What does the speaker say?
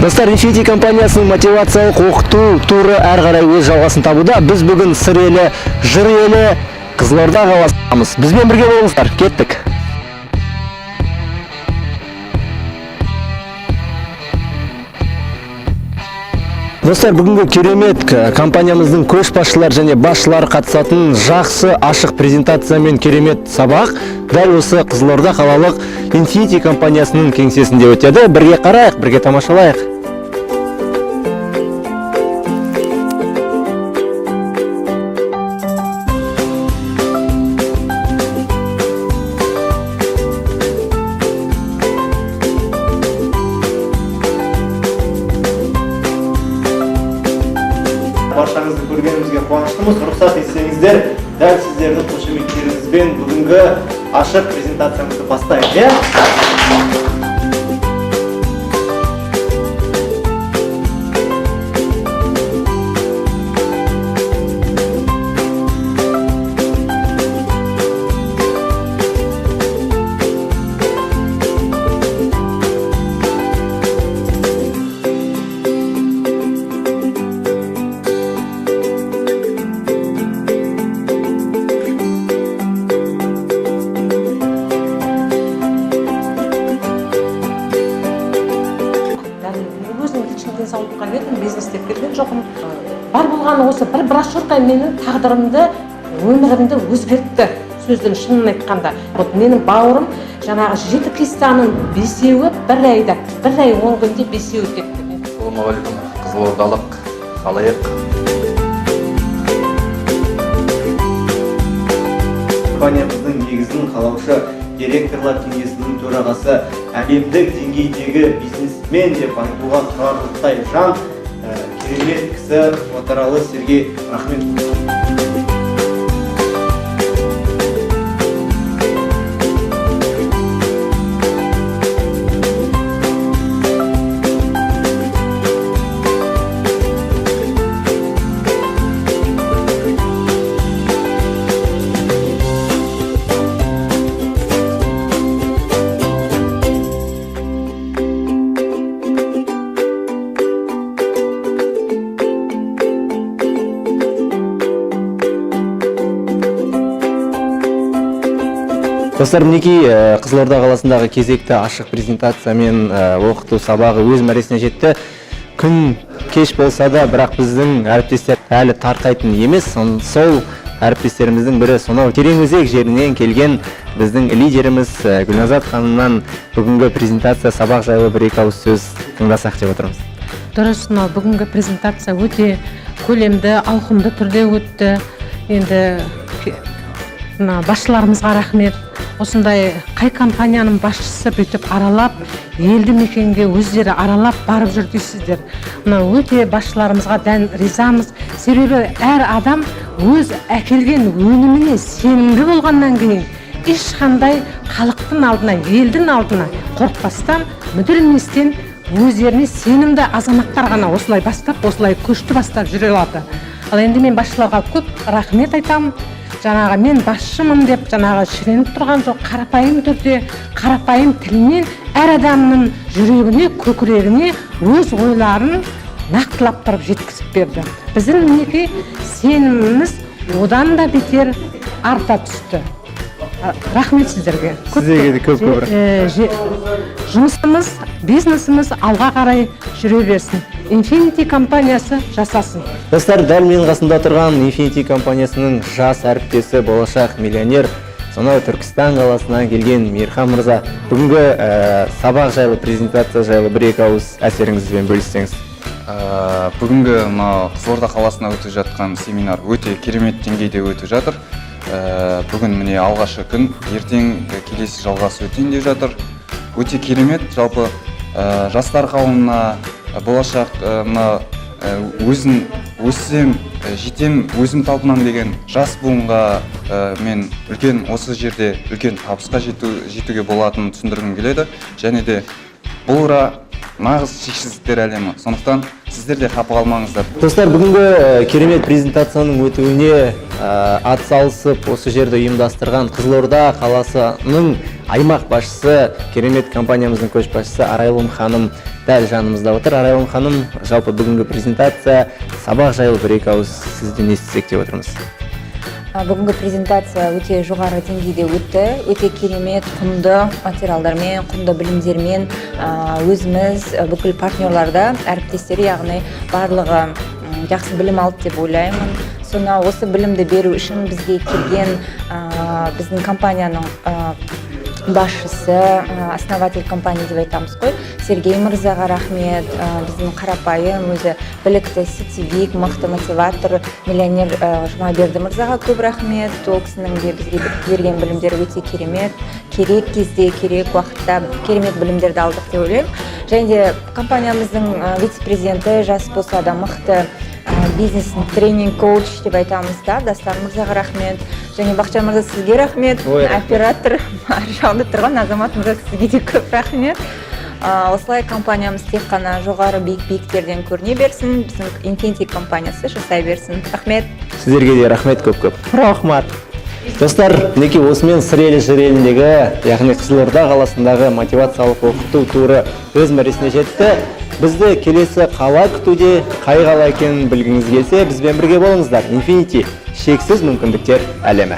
Достар, Infinity компаниясының мотивациялық оқыту туры әрі қарай өз жалғасын табуда. Біз бүгін сыр елі, жыр елі, Қызылорда қаласындамыз. Бізбен бірге болыңыздар, кеттік. Достар, бүгінгі керемет компаниямыздың көшбасшылар және басшылары қатысатын жақсы ашық презентация мен керемет сабақ дәл осы Қызылорда қалалық Infinity компаниясының кеңсесінде өтеді. Бірге қарайық, бірге тамашалайық. Баршаңызды көргенімізге қуаныштымыз. Рұқсат етсеңіздер, дәл сіздердің қошеметтеріңізбен бүгінгі ашық презентациямызды бастайық. денсаулыққа бердім, бизнес деп берген жоқпын. Бар болғаны осы бір брошюрка менің тағдырымды, өмірімді өзгертті. Сөздің шынын айтқанда. Менің бауырым жаңағы 7 қистаның 5-еуі бір айда, бір ай 10 күнде 5-еуі кетті. Ассалаумағалейкум, Қызылордалық қалайық. Компаниямыздың негізін қалаушы директорлар кеңесінің төрағасы, әлемдік деңгейдегі бизнесмен деп айтуға тұрарлықтай жан, керемет кісі Отаралы Сергей Рахметов. Достар, мінекей Қызылорда қаласындағы кезекті ашық презентация мен оқыту сабағы өз мәресіне жетті. Күн кеш болса да, бірақ біздің әріптестер әлі тарқайтын емес. Сол әріптестеріміздің бірі сонау тереңөзек жерінен келген біздің лидеріміз Гүлназат ханымнан бүгінгі презентация сабақ жайлы бір-екі ауыз сөз тыңдасақ деп отырмыз. Дұрыс, бүгінгі презентация өте көлемді, ауқымды түрде өтті. Енді басшыларымызға рахмет. Осындай қай компанияның басшысы бүйтіп аралап, елді мекенге өздері аралап барып жүр дейсіздер. Өте басшыларымызға дән ризамыз. Себебі әр адам өз әкелген өніміне сенімді болғаннан кейін ешқандай халықтың алдына, елдің алдына қорықпастан, мүдірместен өздеріне сенімді азаматтар ғана осылай бастап, осылай көшті бастап жүре алады. Ал енді мен басшыларға көп рахмет айтамын. Жаңағы мен басшымын деп жаңағы шіреніп тұрған жоқ, қарапайым түрде, қарапайым тілмен әр адамның жүрегіне, көкірегіне өз ойларын нақтылап тұрып жеткізіп берді. Біздің мінекей сеніміміз одан да бетер арта түсті. Рахмет сіздерге. Сіздерге де көп Жұмысымыз, бизнесіміз алға қарай жүре берсін. Infinity компаниясы жасасын. Достар, дәл менің қасымда тұрған Infinity компаниясының жас әріптесі, болашақ миллионер, сонау Түркістан қаласынан келген Мейірхан мырза, бүгінгі сабақ жайлы, презентация жайлы бір-екі ауыз әсеріңізбен бөліссеңіз. Бүгінгі Қызылорда қаласына өтіп жатқан семинар өте керемет деңгейде өтіп жатыр. Бүгін міне алғашы күн, ертең келесі жалғасы өтейін деп жатыр. Өте керемет, жалпы жастар қауымына, болашақ өзін өссем, жетем, өзім талпынам деген жас буынға мен осы жерде үлкен табысқа жетуге болатынын түсіндіргім келеді. Және де бұл нағыз шексіздіктер әлемі. Сондықтан сіздер де қапы қалмаңыздар. Достар, бүгінгі керемет презентацияның өтуіне атсалысып осы жерді ұйымдастырған Қызылорда қаласының аймақ басшысы, керемет компаниямыздың көшбасшысы Арайлым ханым дәл жанымызда отыр. Арайлым ханым, жалпы бүгінгі презентация сабақ жайлы бір-екі ауыз сізден естісек деп отырмыз. Бүгінгі презентация өте жоғары деңгейде өтті. Өте керемет, құнды материалдармен, құнды білімдермен өзіміз бүкіл партнерларда әріптестері, яғни барлығы жақсы білім алды деп ойлаймын. Соны осы білімді беру үшін бізге келген біздің компанияның басшысы, основатель компании деп айтамыз ғой, Сергей мырзаға рахмет. Біздің қарапайым, өзі білікті сетевик, мықты мотиватор, миллионер Жұмаберді мырзаға көп рахмет. Ол кісінің де бізге берген білімдері өте керемет, керек кезде, керек уақытта керемет білімдерді алдық деп ойлаймын. Және де компаниямыздың вице-президенті, жас болса да мықты бизнес тренинг коуч деп айтамыз да, Дастан мырзаға рахмет. Және Бақытжан мырза, сізге рахмет. Оператор ар жағында тұрған Азамат мырза, сізге де көп рахмет. Осылай компаниямыз тек қана жоғары биіктерден көріне берсін, біздің Infinity компаниясы жасай берсін. Рахмет. Сіздерге де рахмет көп-көп. Рахмат. Достар, мінекей осымен сыр елі жыр еліндегі, яғни Қызылорда қаласындағы мотивациялық оқыту туры өз мәресіне жетті. Бізді келесі қала күтуде, қай қала екенін білгіңіз келсе, бізбен бірге болыңыздар. Infinity, шексіз мүмкіндіктер әлемі.